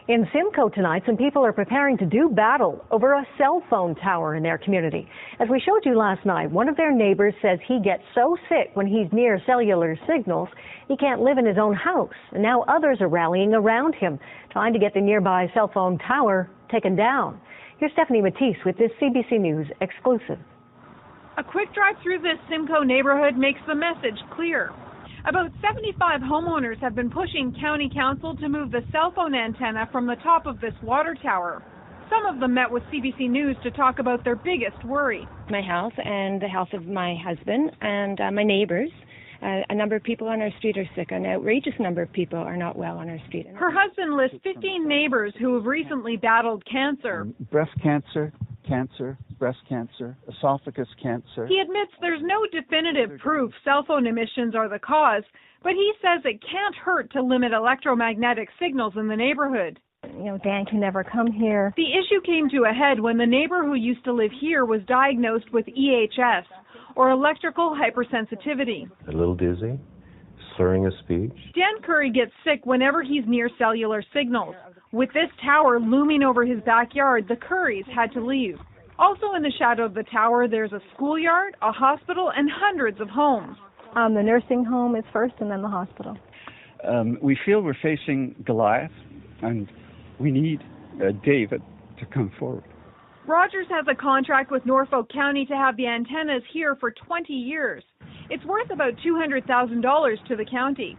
In Simcoe tonight, some people are preparing to do battle over a cell phone tower in their community. As we showed you last night, one of their neighbors says he gets so sick when he's near cellular signals, he can't live in his own house. And now others are rallying around him, trying to get the nearby cell phone tower taken down. Here's Stephanie Matisse with this CBC News exclusive. A quick drive through this Simcoe neighborhood makes the message clear. About 75 homeowners have been pushing County Council to move the cell phone antenna from the top of this water tower. Some of them met with CBC News to talk about their biggest worry. My house and the house of my husband and my neighbors. A number of people on our street are sick. An outrageous number of people are not well on our street. Her husband lists 15 neighbors who have recently battled cancer. Breast cancer, breast cancer, esophagus cancer. He admits there's no definitive proof cell phone emissions are the cause, but he says it can't hurt to limit electromagnetic signals in the neighborhood. Dan can never come here. The issue came to a head when the neighbor who used to live here was diagnosed with EHS, or electrical hypersensitivity. A little dizzy, slurring of speech. Dan Curry gets sick whenever he's near cellular signals. With this tower looming over his backyard, the Currys had to leave. Also in the shadow of the tower, there's a schoolyard, a hospital, and hundreds of homes. The nursing home is first and then the hospital. We feel we're facing Goliath, and we need David to come forward. Rogers has a contract with Norfolk County to have the antennas here for 20 years. It's worth about $200,000 to the county.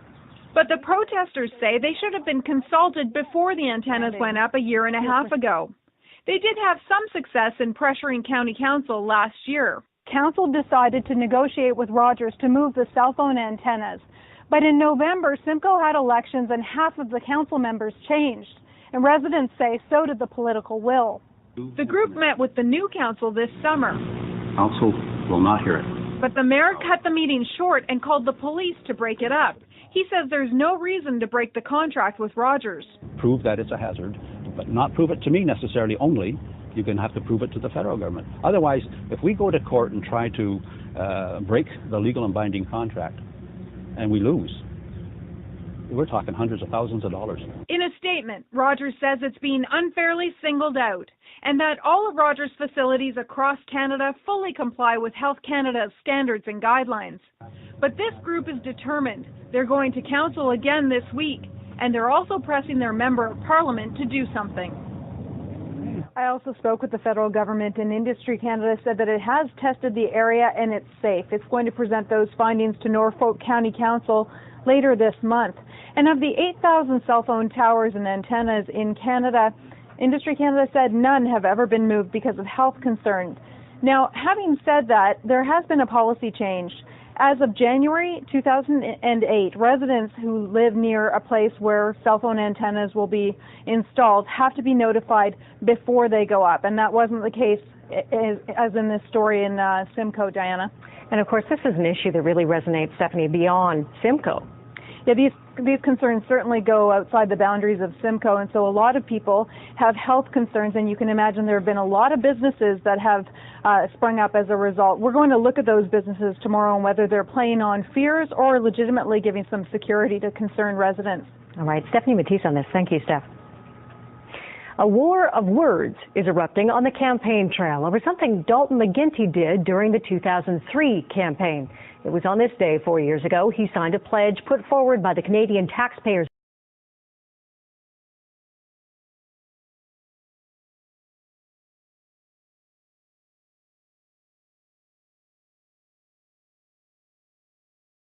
But the protesters say they should have been consulted before the antennas went up a year and a half ago. They did have some success in pressuring County Council last year. Council decided to negotiate with Rogers to move the cell phone antennas. But in November, Simcoe had elections and half of the council members changed. And residents say so did the political will. The group met with the new council this summer. Council will not hear it. But the mayor cut the meeting short and called the police to break it up. He says there's no reason to break the contract with Rogers. Prove that it's a hazard, but not prove it to me necessarily only. You're going to have to prove it to the federal government. Otherwise, if we go to court and try to break the legal and binding contract and we lose, we're talking hundreds of thousands of dollars. In a statement, Rogers says it's being unfairly singled out and that all of Rogers' facilities across Canada fully comply with Health Canada's standards and guidelines. But this group is determined. They're going to council again this week, and they're also pressing their member of parliament to do something. I also spoke with the federal government, and Industry Canada said that it has tested the area and it's safe. It's going to present those findings to Norfolk County Council later this month. And of the 8,000 cell phone towers and antennas in Canada, Industry Canada said none have ever been moved because of health concerns. Now, having said that, there has been a policy change. As of January 2008, residents who live near a place where cell phone antennas will be installed have to be notified before they go up, and that wasn't the case as in this story in Simcoe, Diana. And of course, this is an issue that really resonates, Stephanie, beyond Simcoe. Yeah, these concerns certainly go outside the boundaries of Simcoe, and so a lot of people have health concerns, and you can imagine there have been a lot of businesses that have sprung up as a result. We're going to look at those businesses tomorrow and whether they're playing on fears or legitimately giving some security to concerned residents. All right, Stephanie Matisse on this. Thank you, Steph. A war of words is erupting on the campaign trail over something Dalton McGuinty did during the 2003 campaign. It was on this day 4 years ago he signed a pledge put forward by the Canadian Taxpayers